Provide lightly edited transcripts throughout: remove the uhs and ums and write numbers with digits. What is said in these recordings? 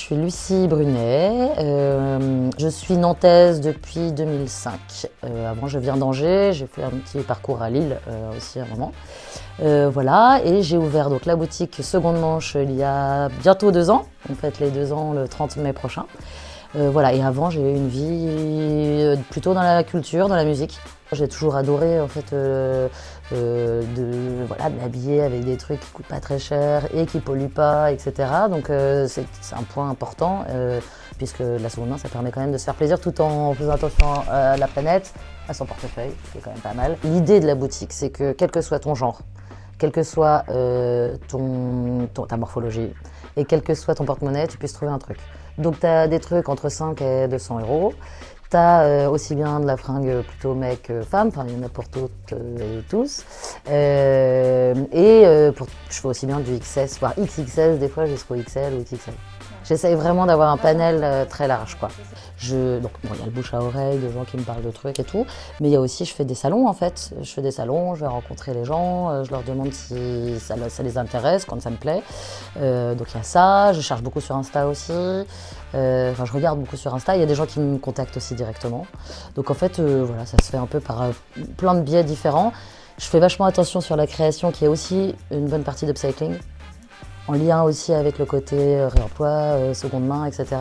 suis Lucie Brunet, je suis nantaise depuis 2005. Avant, je viens d'Angers, j'ai fait un petit parcours à Lille aussi à un moment. Voilà, et j'ai ouvert donc la boutique Seconde Manche il y a bientôt 2 ans, on fête les 2 ans le 30 mai prochain. Voilà, et avant j'ai eu une vie plutôt dans la culture, dans la musique. J'ai toujours adoré en fait voilà, de m'habiller avec des trucs qui coûtent pas très cher et qui polluent pas, etc. Donc c'est un point important puisque la seconde main ça permet quand même de se faire plaisir tout en faisant attention à la planète, à son portefeuille, ce qui est quand même pas mal. L'idée de la boutique c'est que quel que soit ton genre, quelle que soit ta morphologie et quel que soit ton porte-monnaie, tu puisses trouver un truc. Donc tu as des trucs entre 5 et 200 euros. Tu as aussi bien de la fringue plutôt mec-femme, enfin il y en a pour toutes et tous. Je fais aussi bien du XS, voire XXS, des fois jusqu'au XL ou XXL. J'essaye vraiment d'avoir un panel très large, quoi. Donc, bon, il y a le bouche à oreille, de gens qui me parlent de trucs et tout, mais il y a aussi, je fais des salons en fait. Je fais des salons, je vais rencontrer les gens, je leur demande si ça les intéresse, quand ça me plaît. Donc il y a ça, je cherche beaucoup sur Insta aussi. Je regarde beaucoup sur Insta, il y a des gens qui me contactent aussi directement. Donc en fait, voilà, ça se fait un peu par plein de biais différents. Je fais vachement attention sur la création qui est aussi une bonne partie d'upcycling, en lien aussi avec le côté réemploi, seconde main, etc.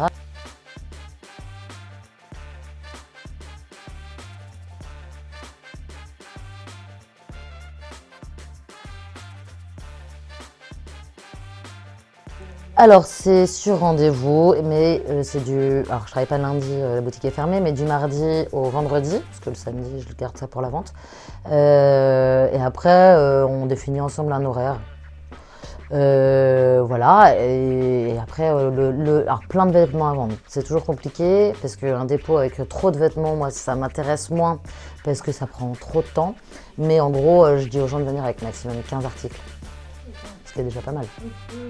Alors c'est sur rendez-vous, mais alors je travaille pas le lundi, la boutique est fermée, mais du mardi au vendredi, parce que le samedi je garde ça pour la vente. Et après on définit ensemble un horaire. Voilà, et après alors plein de vêtements à vendre, c'est toujours compliqué parce qu'un dépôt avec trop de vêtements, moi ça m'intéresse moins parce que ça prend trop de temps, mais en gros je dis aux gens de venir avec maximum 15 articles, ce qui est déjà pas mal.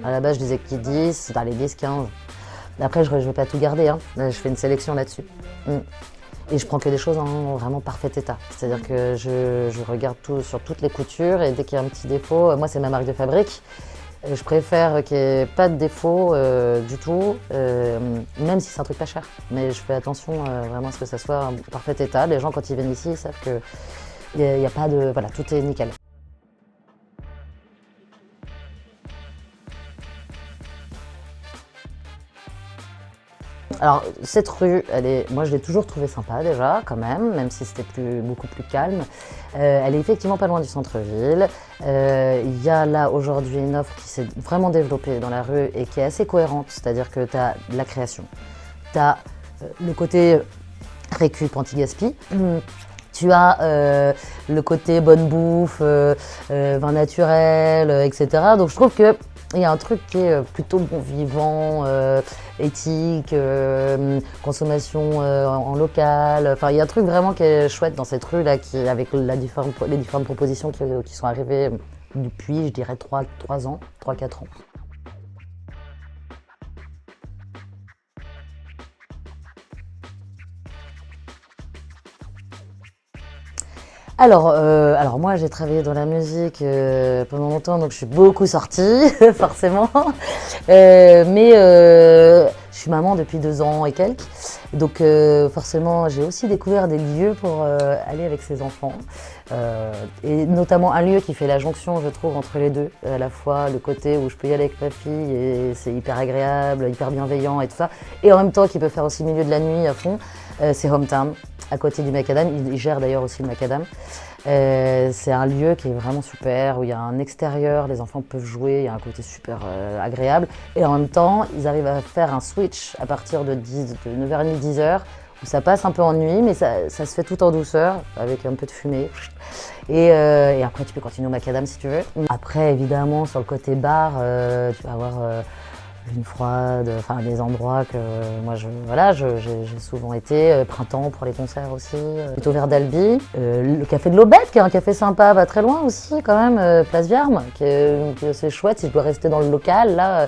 À la base je disais que 10, dans les 10, 15. Après je vais pas tout garder, hein. Là, je fais une sélection là-dessus. Et je prends que des choses en vraiment parfait état. C'est-à-dire que je regarde tout sur toutes les coutures et dès qu'il y a un petit défaut, moi c'est ma marque de fabrique. Je préfère qu'il n'y ait pas de défaut du tout, même si c'est un truc pas cher. Mais je fais attention vraiment à ce que ça soit en parfait état. Les gens, quand ils viennent ici, ils savent qu'il n'y a pas de... Voilà, tout est nickel. Alors, cette rue, moi je l'ai toujours trouvée sympa déjà, quand même si c'était beaucoup plus calme. Elle est effectivement pas loin du centre-ville. Il y a là aujourd'hui une offre qui s'est vraiment développée dans la rue et qui est assez cohérente, c'est-à-dire que tu as de la création, tu as le côté récup anti-gaspi. Tu as le côté bonne bouffe, vin naturel, etc. Donc je trouve que il y a un truc qui est plutôt bon vivant, éthique, consommation en local. Enfin, il y a un truc vraiment qui est chouette dans cette rue là, avec les différentes propositions qui sont arrivées depuis, je dirais, 3 ans, 3-4 ans. Alors moi j'ai travaillé dans la musique pendant longtemps, donc je suis beaucoup sortie, forcément. Je suis maman depuis 2 ans et quelques, donc forcément j'ai aussi découvert des lieux pour aller avec ses enfants. Et notamment un lieu qui fait la jonction, je trouve, entre les deux. À la fois le côté où je peux y aller avec ma fille et c'est hyper agréable, hyper bienveillant et tout ça, et en même temps qui peut faire aussi milieu de la nuit à fond, c'est Hometown, à côté du Macadam. Il gère d'ailleurs aussi le Macadam. C'est un lieu qui est vraiment super, où il y a un extérieur, les enfants peuvent jouer, il y a un côté super agréable. Et en même temps, ils arrivent à faire un switch à partir de 9h30, 10h, où ça passe un peu en nuit, mais ça se fait tout en douceur, avec un peu de fumée. Et après, tu peux continuer au Macadam si tu veux. Après, évidemment, sur le côté bar, tu vas avoir une froide, enfin des endroits que moi j'ai souvent été, printemps pour les concerts aussi, plutôt vers d'Albi. Le café de l'Aubette qui est un café sympa, pas très loin aussi quand même, Place Viarme, qui est assez chouette si je dois rester dans le local là.